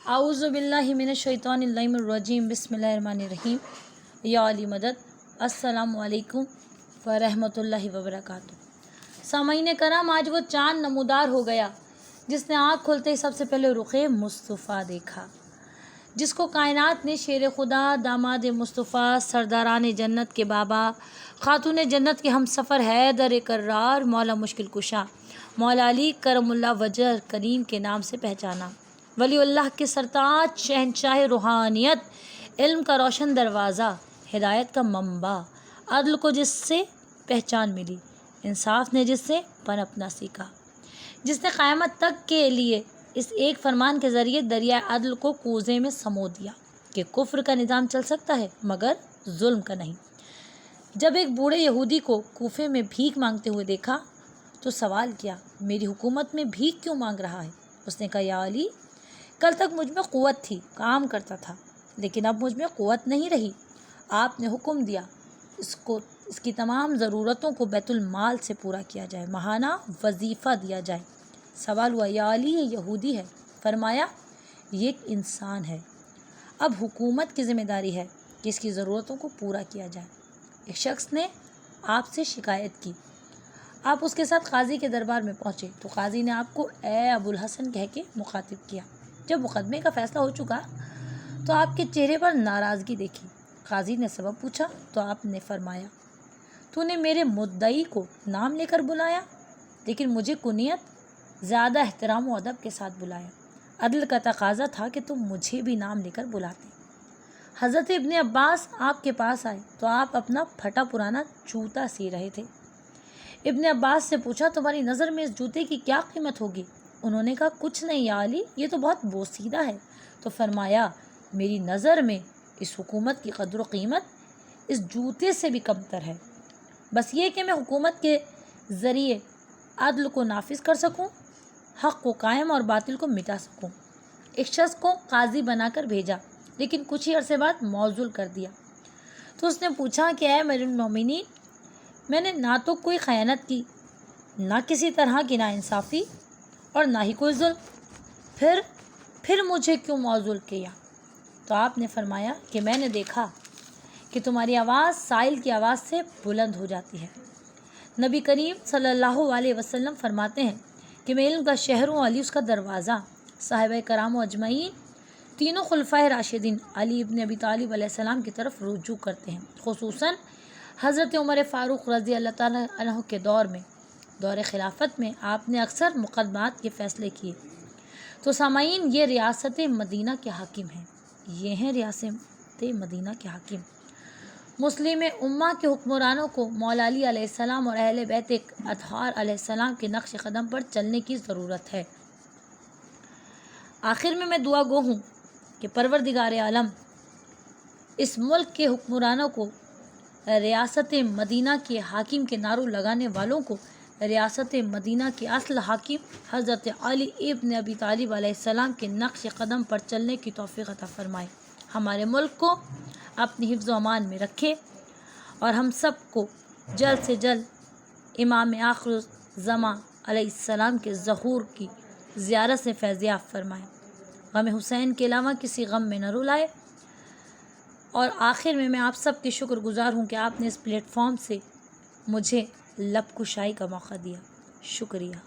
आऊज़ु बिल्लाहि मिनश्शैतानिर्रजीम बिस्मिल्लाहिर्रहमानिर्रहीम। या अली मदद। अस्सलामु अलैकुम व रहमतुल्लाहि व बरकातुहू। सामईन करम, आज वो चाँद नमूदार हो गया जिसने आँख खुलते ही सबसे पहले रुख़े मुस्तफ़ा देखा, जिसको कायनात ने शेर खुदा, दामाद मुस्तफ़ा, सरदारान जन्नत के बाबा, खातून जन्नत के हम सफ़र हैदर कर्रार, मौला मुश्किल कुशा, मौला अली करमुल्लाह वजह करीम के नाम से पहचाना। वलीउल्लाह के सरताज, शहंशाह रूहानियत, इल्म का रोशन दरवाज़ा, हिदायत का मंबा, अदल को जिससे पहचान मिली, इंसाफ ने जिससे पनपना सीखा, जिसने क़यामत तक के लिए इस एक फरमान के ज़रिए दरिया अदल को कूज़े में समो दिया कि कुफ्र का निज़ाम चल सकता है मगर जुल्म का नहीं। जब एक बूढ़े यहूदी को कूफे में भीख मांगते हुए देखा तो सवाल किया, मेरी हुकूमत में भीख क्यों मांग रहा है? उसने कहा, या अली, कल तक मुझ में क़ुव्वत थी, काम करता था, लेकिन अब मुझ में क़ुव्वत नहीं रही। आपने हुक्म दिया इसकी तमाम ज़रूरतों को बैतुल माल से पूरा किया जाए, माहाना वजीफ़ा दिया जाए। सवाल हुआ, या अली, ये यहूदी है। फरमाया, ये एक इंसान है, अब हुकूमत की ज़िम्मेदारी है कि इसकी ज़रूरतों को पूरा किया जाए। एक शख्स ने आपसे शिकायत की, आप उसके साथ काजी के दरबार में पहुँचे तो काजी ने आपको ए अबुल हसन कह के मुखातिब किया। जब मुकदमे का फ़ैसला हो चुका तो आपके चेहरे पर नाराज़गी देखी। काजी ने सबब पूछा तो आपने फरमाया, तूने मेरे मुद्दई को नाम लेकर बुलाया, लेकिन मुझे कुनियत ज़्यादा एहतराम व अदब के साथ बुलाया। अदल का तकाज़ा था कि तुम मुझे भी नाम लेकर बुलाते। हज़रत इब्ने अब्बास आपके पास आए तो आप अपना फटा पुराना जूता सी रहे थे। इब्ने अब्बास से पूछा, तुम्हारी नज़र में इस जूते की क्या कीमत होगी? उन्होंने कहा, कुछ नहीं या अली, ये तो बहुत बोसीदा है। तो फरमाया, मेरी नज़र में इस हुकूमत की कदर व कीमत इस जूते से भी कमतर है। बस ये कि मैं हुकूमत के ज़रिए अदल को नाफिज कर सकूं, हक़ को कायम और बातिल को मिटा सकूं। एक शख्स को काजी बनाकर भेजा, लेकिन कुछ ही अरसे बाद मौजूल कर दिया। तो उसने पूछा कि ऐ अमीरुल मोमिनीन, मैंने ना तो कोई ख़यानत की, ना किसी तरह की नाइंसाफ़ी और ना ही कोई जुल्म, फिर मुझे क्यों मौजूल किया? तो आपने फरमाया कि मैंने देखा कि तुम्हारी आवाज़ साइल की आवाज़ से बुलंद हो जाती है। नबी करीम सल्लल्लाहु अलैहि वसल्लम फरमाते हैं कि मैं इल्म का शहर हूँ, अली उसका दरवाज़ा। साहिबे कराम अजमईन तीनों खुलफाए राशिदीन अली इब्न अबी तालिब अलैहिस्सलाम की तरफ रुजू करते हैं। खुसूसन हज़रत उमर फ़ारूक रज़ी अल्लाह ताला अन्हु के दौर खिलाफत में आपने अक्सर मुक़दमात के फ़ैसले किए। तो सामाईन, ये रियासत मदीना के हाकिम हैं, ये हैं रियासत मदीना के हाकिम। मुस्लिम उम्मा के हुक्मरानों को मौला अली अलैहिस्सलाम और अहले बैत अतहार अलैहिस्सलाम के नक्श कदम पर चलने की ज़रूरत है। आखिर में मैं दुआ गो हूँ कि परवरदिगार आलम इस मुल्क के हुक्मरानों को रियासत मदीना के हाकिम के नारों लगाने वालों को रियासत मदीना के असल हाकिम हज़रत अली इब्न अबी तालिब अलैहिस्सलाम के नक्श कदम पर चलने की तौफ़ीक़ अता फ़रमाए। हमारे मुल्क को अपनी हिफ्ज़ व अमान में रखे और हम सब को जल्द से जल्द इमाम आखिर ज़मां अलैहिस्सलाम के ज़हूर की ज़ियारत से फैज़याब फ़रमाए। गम हुसैन के अलावा किसी गम में न रुलाए। और आखिर में मैं आप सब की शुक्रगुज़ार हूँ कि आपने इस प्लेटफॉर्म से मुझे लब कुशाई का मौका दिया। शुक्रिया।